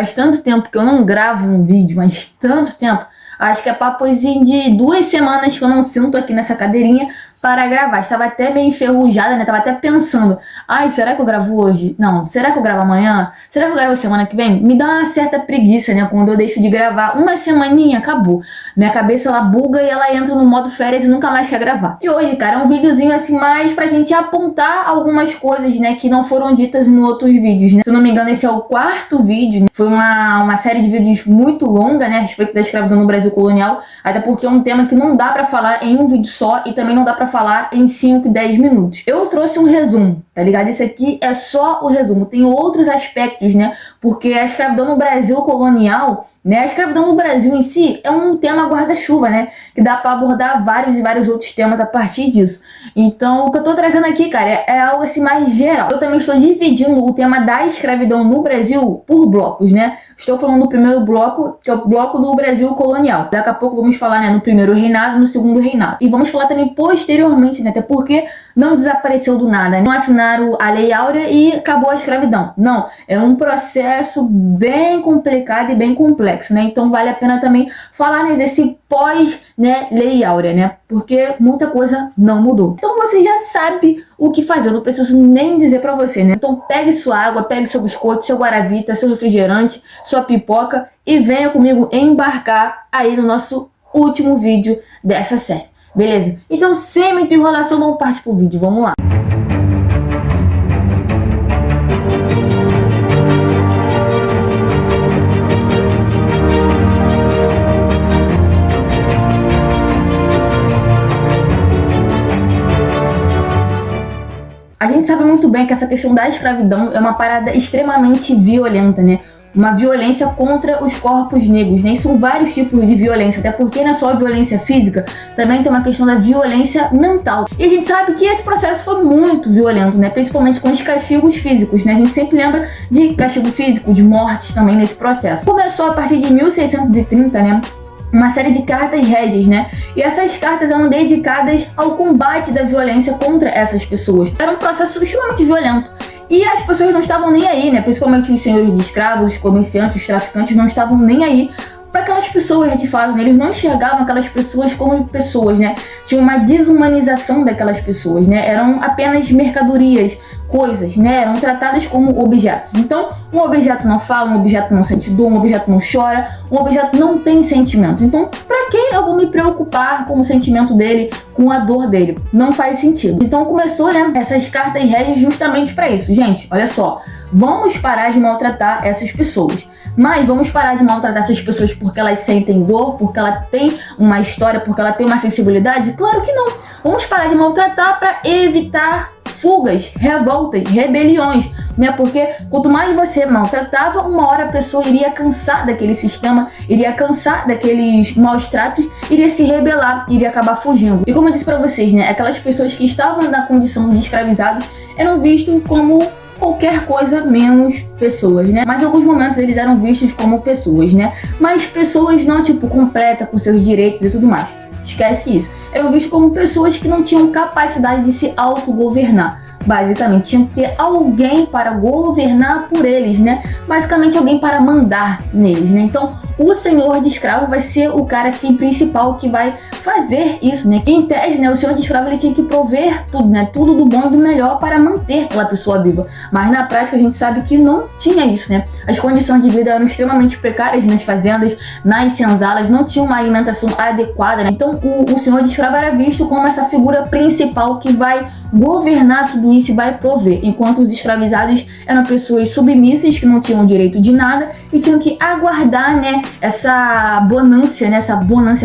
Faz tanto tempo que eu não gravo um vídeo, mas tanto tempo. Acho que é papozinho de 2 semanas que eu não sento aqui nessa cadeirinha para gravar. Estava até meio enferrujada, né? Tava até pensando, ai, será que eu gravo hoje? Não, será que eu gravo amanhã? Será que eu gravo semana que vem? Me dá uma certa preguiça, né? Quando eu deixo de gravar uma semaninha, acabou. Minha cabeça, ela buga e ela entra no modo férias e nunca mais quer gravar. E hoje, cara, é um videozinho assim mais pra gente apontar algumas coisas, né? Que não foram ditas em outros vídeos, né? Se eu não me engano, esse é o 4º vídeo, né? Foi uma série de vídeos muito longa, né? A respeito da escravidão no Brasil colonial. Até porque é um tema que não dá pra falar em um vídeo só e também não dá pra falar em 5, 10 minutos. Eu trouxe um resumo, tá ligado? Esse aqui é só o resumo. Tem outros aspectos, né? Porque a escravidão no Brasil colonial, né? A escravidão no Brasil em si é um tema guarda-chuva, né? Que dá pra abordar vários e vários outros temas a partir disso. Então, o que eu tô trazendo aqui, cara, é algo assim mais geral. Eu também estou dividindo o tema da escravidão no Brasil por blocos, né? Estou falando do primeiro bloco, que é o bloco do Brasil colonial. Daqui a pouco vamos falar, né, no primeiro reinado, no segundo reinado. E vamos falar também posteriormente, né, até porque não desapareceu do nada. Não assinaram a Lei Áurea e acabou a escravidão. Não, é um processo bem complicado e bem complexo, né? Então vale a pena também falar, né, desse pós, né, Lei Áurea, né? Porque muita coisa não mudou. Então você já sabe o que fazer, eu não preciso nem dizer pra você, né? Então pegue sua água, pegue seu biscoito, seu guaravita, seu refrigerante, sua pipoca e venha comigo embarcar aí no nosso último vídeo dessa série, beleza? Então sem muita enrolação, vamos partir pro vídeo, vamos lá. A gente sabe muito bem que essa questão da escravidão é uma parada extremamente violenta, né? Uma violência contra os corpos negros, né? E são vários tipos de violência, até porque não é só a violência física, também tem uma questão da violência mental. E a gente sabe que esse processo foi muito violento, né? Principalmente com os castigos físicos, né? A gente sempre lembra de castigo físico, de mortes também nesse processo. Começou a partir de 1630, né? Uma série de cartas régias, né? E essas cartas eram dedicadas ao combate da violência contra essas pessoas. Era um processo extremamente violento. E as pessoas não estavam nem aí, né? Principalmente os senhores de escravos, os comerciantes, os traficantes não estavam nem aí para aquelas pessoas, de fato, né? Eles não enxergavam aquelas pessoas como pessoas, né? Tinha uma desumanização daquelas pessoas, né? Eram apenas mercadorias, coisas, né? Eram tratadas como objetos. Então, um objeto não fala, um objeto não sente dor, um objeto não chora, um objeto não tem sentimentos. Então, para que eu vou me preocupar com o sentimento dele, com a dor dele? Não faz sentido. Então, começou, né, essas cartas régias justamente para isso. Gente, olha só, vamos parar de maltratar essas pessoas. Mas vamos parar de maltratar essas pessoas porque elas sentem dor, porque ela tem uma história, porque ela tem uma sensibilidade? Claro que não. Vamos parar de maltratar para evitar fugas, revoltas, rebeliões, né? Porque quanto mais você maltratava, uma hora a pessoa iria cansar daquele sistema, iria cansar daqueles maus tratos, iria se rebelar, iria acabar fugindo. E como eu disse para vocês, né? Aquelas pessoas que estavam na condição de escravizados eram vistos como qualquer coisa menos pessoas, né? Mas em alguns momentos eles eram vistos como pessoas, né? Mas pessoas não, tipo, completa com seus direitos e tudo mais. Esquece isso. Eram vistos como pessoas que não tinham capacidade de se autogovernar. Basicamente, tinha que ter alguém para governar por eles, né? Basicamente, alguém para mandar neles, né? Então, o senhor de escravo vai ser o cara, assim, principal que vai fazer isso, né? Em tese, né, o senhor de escravo, ele tinha que prover tudo, né? Tudo do bom e do melhor para manter aquela pessoa viva. Mas, na prática, a gente sabe que não tinha isso, né? As condições de vida eram extremamente precárias nas fazendas, nas senzalas, não tinha uma alimentação adequada, né? Então, o senhor de escravo era visto como essa figura principal que vai governar tudo isso e vai prover, enquanto os escravizados eram pessoas submissas que não tinham direito de nada e tinham que aguardar, né, essa bonância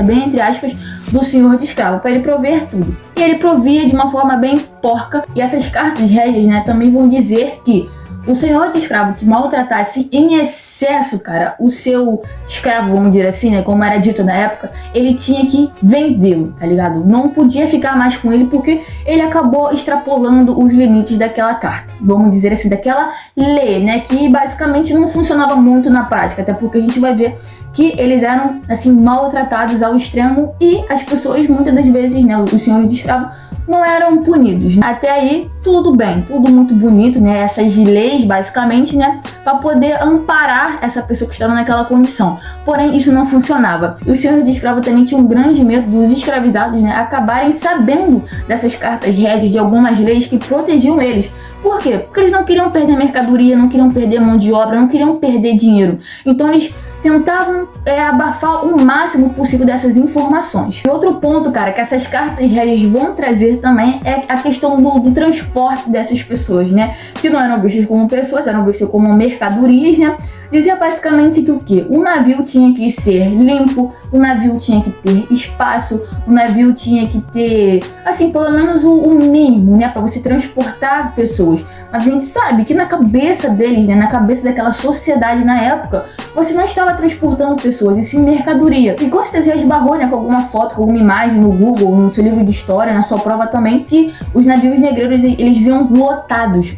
bem entre aspas do senhor de escravo para ele prover tudo. E ele provia de uma forma bem porca. E essas cartas régias, né, também vão dizer que o senhor de escravo que maltratasse em excesso, cara, o seu escravo, vamos dizer assim, né, como era dito na época, ele tinha que vendê-lo, tá ligado? Não podia ficar mais com ele porque ele acabou extrapolando os limites daquela carta, vamos dizer assim, daquela lei, né, que basicamente não funcionava muito na prática, até porque a gente vai ver que eles eram, assim, maltratados ao extremo e as pessoas, muitas das vezes, né, os senhores de escravo, não eram punidos. Até aí, tudo bem, tudo muito bonito, né? Essas leis, basicamente, né? Para poder amparar essa pessoa que estava naquela condição. Porém, isso não funcionava. E os senhores de escravo também tinham um grande medo dos escravizados, né? Acabarem sabendo dessas cartas régias, de algumas leis que protegiam eles. Por quê? Porque eles não queriam perder mercadoria, não queriam perder mão de obra, não queriam perder dinheiro. Então, eles tentavam abafar o máximo possível dessas informações. E outro ponto, cara, que essas cartas régias vão trazer também é a questão do transporte dessas pessoas, né? Que não eram vistas como pessoas, eram vistas como mercadorias, né? Dizia basicamente que o quê? O navio tinha que ser limpo, o navio tinha que ter espaço, o navio tinha que ter, assim, pelo menos o mínimo, né? Para você transportar pessoas. Mas a gente sabe que na cabeça deles, né? Na cabeça daquela sociedade na época, você não estava transportando pessoas, e sim mercadoria. E com certeza já esbarrou, né? Com alguma foto, com alguma imagem no Google, no seu livro de história, na sua prova também, que os navios negreiros, eles vinham lotados.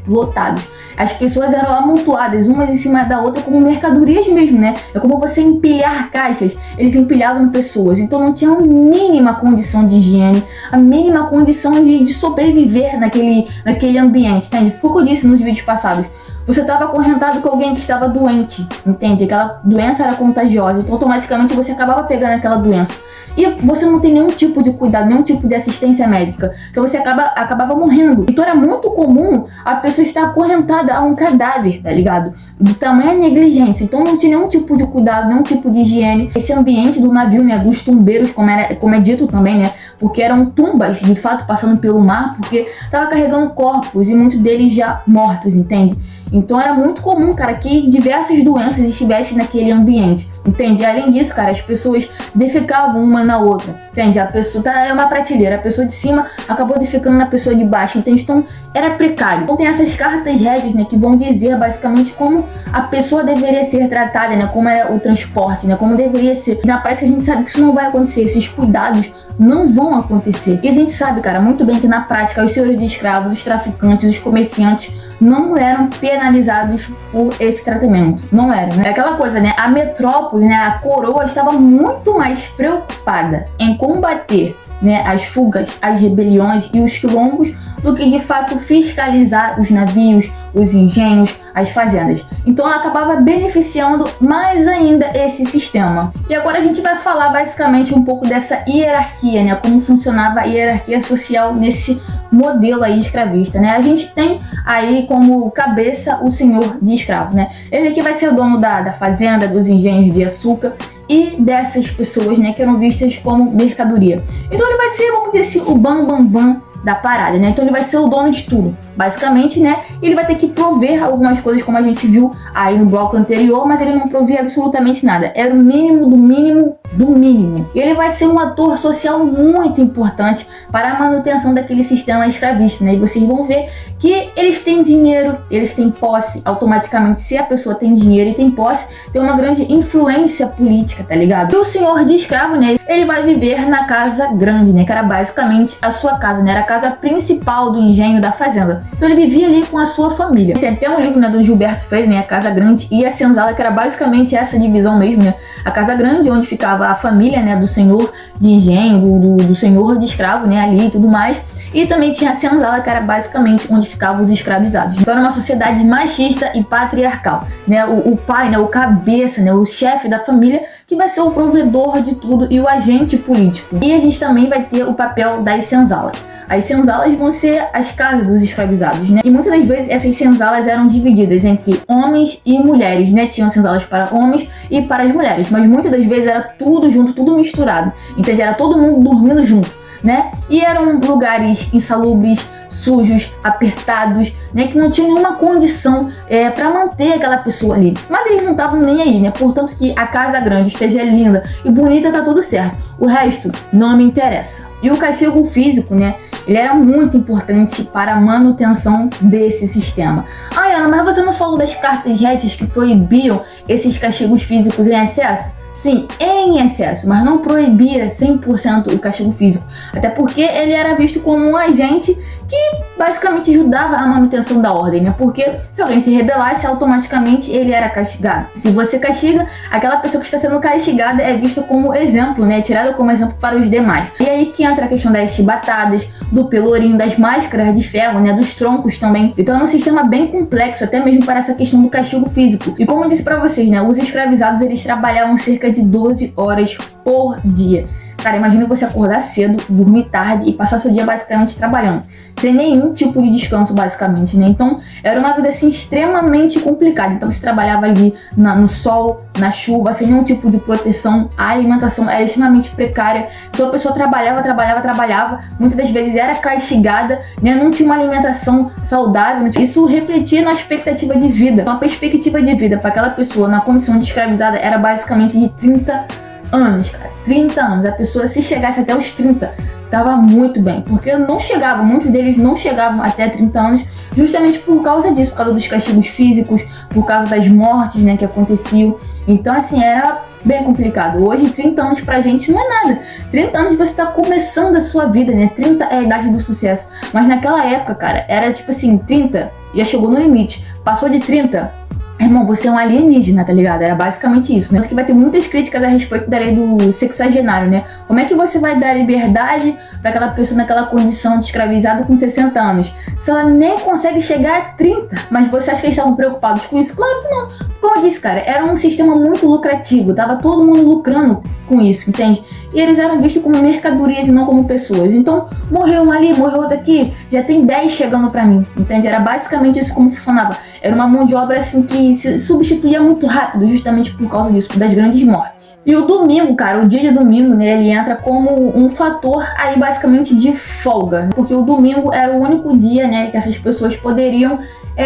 As pessoas eram amontoadas, umas em cima da outra, como mercadorias mesmo, né? É como você empilhar caixas, eles empilhavam pessoas, então não tinha a mínima condição de higiene, a mínima condição de sobreviver naquele ambiente, entende? Foi o que eu disse nos vídeos passados. Você estava acorrentado com alguém que estava doente, entende? Aquela doença era contagiosa, então automaticamente você acabava pegando aquela doença. E você não tem nenhum tipo de cuidado, nenhum tipo de assistência médica, então você acabava morrendo. Então era muito comum a pessoa estar acorrentada a um cadáver, tá ligado? De tamanha negligência, então não tinha nenhum tipo de cuidado, nenhum tipo de higiene. Esse ambiente do navio, né, dos tumbeiros, como é dito também, né, porque eram tumbas, de fato, passando pelo mar, porque estava carregando corpos e muitos deles já mortos, entende? Então era muito comum, cara, que diversas doenças estivessem naquele ambiente, entende? E além disso, cara, as pessoas defecavam uma na outra, entende? A pessoa é uma prateleira, a pessoa de cima acabou defecando na pessoa de baixo, entende? Então era precário. Então tem essas cartas régias, né, que vão dizer basicamente como a pessoa deveria ser tratada, né, como era o transporte, né, como deveria ser. E na prática a gente sabe que isso não vai acontecer, esses cuidados não vão acontecer. E a gente sabe, cara, muito bem que na prática os senhores de escravos, os traficantes, os comerciantes não eram penalizados por esse tratamento. Não eram, né? É aquela coisa, né? A metrópole, né? A coroa estava muito mais preocupada em combater, né, as fugas, as rebeliões e os quilombos do que de fato fiscalizar os navios, os engenhos, as fazendas. Então ela acabava beneficiando mais ainda esse sistema. E agora a gente vai falar basicamente um pouco dessa hierarquia, né, como funcionava a hierarquia social nesse modelo aí escravista, né? A gente tem aí como cabeça o senhor de escravos, né? Ele que vai ser o dono da fazenda, dos engenhos de açúcar e dessas pessoas, né, que eram vistas como mercadoria. Então ele vai ser, vamos dizer assim, o bam da parada, né? Então ele vai ser o dono de tudo, basicamente, né? Ele vai ter que prover algumas coisas, como a gente viu aí no bloco anterior, mas ele não provia absolutamente nada. Era o mínimo do mínimo do mínimo. E ele vai ser um ator social muito importante para a manutenção daquele sistema escravista, né? E vocês vão ver que eles têm dinheiro, eles têm posse, automaticamente, se a pessoa tem dinheiro e tem posse, tem uma grande influência política, tá ligado? E o senhor de escravo, né? Ele vai viver na casa grande, né? Que era basicamente a sua casa, né? Era a casa principal do engenho da fazenda. Então ele vivia ali com a sua família. Tem até um livro, né, do Gilberto Freire, né? A Casa Grande e a Senzala, que era basicamente essa divisão mesmo, né? A Casa Grande, onde ficava a família, né, do senhor de engenho, do senhor de escravo, né, ali e tudo mais. E também tinha a senzala, que era basicamente onde ficavam os escravizados. Então era uma sociedade machista e patriarcal, né? O pai, né, o cabeça, né, o chefe da família, que vai ser o provedor de tudo e o agente político. E a gente também vai ter o papel das senzalas. As senzalas vão ser as casas dos escravizados, né? E muitas das vezes essas senzalas eram divididas entre homens e mulheres, né? Tinham senzalas para homens e para as mulheres, mas muitas das vezes era tudo junto, tudo misturado. Então era todo mundo dormindo junto, né? E eram lugares insalubres, sujos, apertados, né? Que não tinha nenhuma condição para manter aquela pessoa ali. Mas eles não estavam nem aí, né? Portanto que a casa grande esteja linda e bonita, tá tudo certo. O resto não me interessa. E o castigo físico, né? Ele era muito importante para a manutenção desse sistema. Ah, Ana, mas você não falou das cartas régias que proibiam esses castigos físicos em excesso? sim, em excesso, mas não proibia 100% o castigo físico, até porque ele era visto como um agente que basicamente ajudava a manutenção da ordem, né? Porque se alguém se rebelasse, automaticamente ele era castigado. Se você castiga, aquela pessoa que está sendo castigada é vista como exemplo, né? Tirada como exemplo para os demais. E aí que entra a questão das chibatadas, do pelourinho, das máscaras de ferro, né? Dos troncos também. Então é um sistema bem complexo, até mesmo para essa questão do castigo físico. E como eu disse para vocês, né? Os escravizados, eles trabalhavam cerca de 12 horas por dia. Cara, imagina você acordar cedo, dormir tarde e passar seu dia basicamente trabalhando, sem nenhum tipo de descanso, basicamente, né? Então, era uma vida, assim, extremamente complicada. Então, você trabalhava ali no sol, na chuva, sem nenhum tipo de proteção. A alimentação era extremamente precária. Então, a pessoa trabalhava. Muitas das vezes era castigada, né? Não tinha uma alimentação saudável. Isso refletia na expectativa de vida. Então, a perspectiva de vida para aquela pessoa na condição de escravizada era basicamente de 30 anos, cara, 30 anos. A pessoa, se chegasse até os 30, tava muito bem, porque não chegava, muitos deles não chegavam até 30 anos, justamente por causa disso, por causa dos castigos físicos, por causa das mortes, né, que aconteciam. Então, assim, era bem complicado. Hoje, 30 anos pra gente não é nada. 30 anos você tá começando a sua vida, né? 30 é a idade do sucesso. Mas naquela época, cara, era tipo assim, 30 já chegou no limite. Passou de 30, irmão, você é um alienígena, tá ligado? Era basicamente isso, né? Que vai ter muitas críticas a respeito da lei do sexagenário, né? Como é que você vai dar liberdade pra aquela pessoa naquela condição de escravizado com 60 anos? Se ela nem consegue chegar a 30. Mas você acha que eles estavam preocupados com isso? Claro que não. Como eu disse, cara, era um sistema muito lucrativo. Tava todo mundo lucrando com isso, entende? E eles eram vistos como mercadorias e não como pessoas. Então, morreu um ali, morreu outro aqui, já tem 10 chegando pra mim, entende? Era basicamente isso como funcionava. Era uma mão de obra assim que se substituía muito rápido, justamente por causa disso, das grandes mortes. E o domingo, cara, o dia de domingo, né, ele entra como um fator aí basicamente de folga, porque o domingo era o único dia, né, que essas pessoas poderiam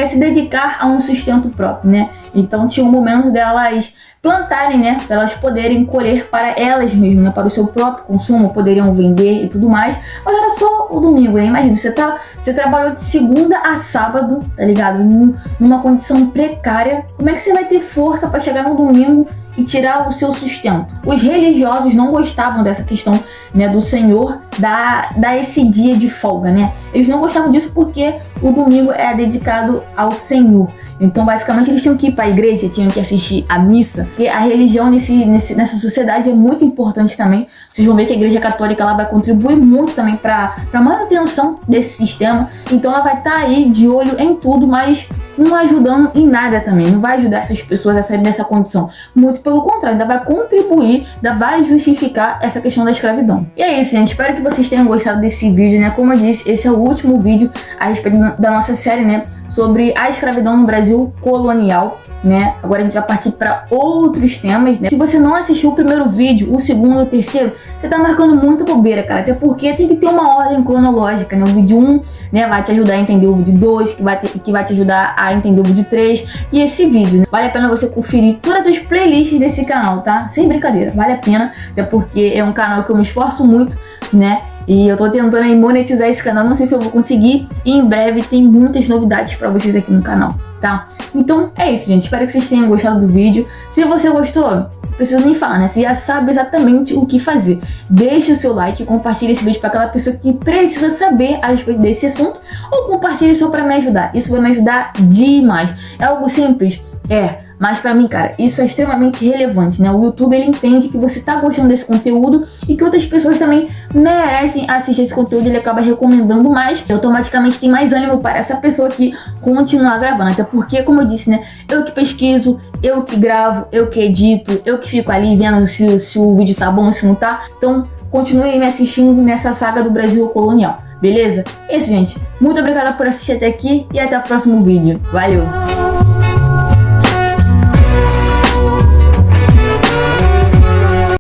se dedicar a um sustento próprio, né? Então tinha um momento delas plantarem, né, para elas poderem colher para elas mesmas, né, para o seu próprio consumo, poderiam vender e tudo mais, mas era só o domingo, né? Imagina, você trabalhou de segunda a sábado, tá ligado? Numa condição precária, como é que você vai ter força para chegar no domingo e tirar o seu sustento? Os religiosos não gostavam dessa questão, né, do Senhor dar esse dia de folga, né? Eles não gostavam disso porque o domingo é dedicado ao Senhor. Então, basicamente, eles tinham que ir para a igreja, tinham que assistir a missa, porque a religião nessa sociedade é muito importante também. Vocês vão ver que a Igreja Católica ela vai contribuir muito também para a manutenção desse sistema. Então, ela vai estar aí de olho em tudo, mas não ajudando em nada também. Não vai ajudar essas pessoas a saírem dessa condição. Muito pelo contrário, ainda vai contribuir, ainda vai justificar essa questão da escravidão. E é isso, gente. Espero que vocês tenham gostado desse vídeo, né? Como eu disse, esse é o último vídeo a respeito da nossa série, né, sobre a escravidão no Brasil colonial, né? Agora a gente vai partir para outros temas, né? Se você não assistiu o primeiro vídeo, o segundo, o terceiro, você tá marcando muita bobeira, cara. Até porque tem que ter uma ordem cronológica, né? O vídeo 1, né, vai te ajudar a entender o vídeo 2, que vai te ajudar a entender o vídeo 3 e esse vídeo, né? Vale a pena você conferir todas as playlists desse canal, tá? Sem brincadeira, vale a pena, até porque é um canal que eu me esforço muito, né? E eu tô tentando aí monetizar esse canal, não sei se eu vou conseguir. E em breve tem muitas novidades pra vocês aqui no canal, tá? Então é isso, gente. Espero que vocês tenham gostado do vídeo. Se você gostou, não preciso nem falar, né? Você já sabe exatamente o que fazer. Deixe o seu like e compartilhe esse vídeo pra aquela pessoa que precisa saber a respeito desse assunto. Ou compartilhe só pra me ajudar. Isso vai me ajudar demais. É algo simples? Mas pra mim, cara, isso é extremamente relevante, né? O YouTube, ele entende que você tá gostando desse conteúdo e que outras pessoas também merecem assistir esse conteúdo, ele acaba recomendando mais e automaticamente tem mais ânimo para essa pessoa aqui continuar gravando. Até porque, como eu disse, né? Eu que pesquiso, eu que gravo, eu que edito, eu que fico ali vendo se o vídeo tá bom, se não tá. Então, continue me assistindo nessa saga do Brasil colonial, beleza? É isso, gente. Muito obrigada por assistir até aqui e até o próximo vídeo. Valeu!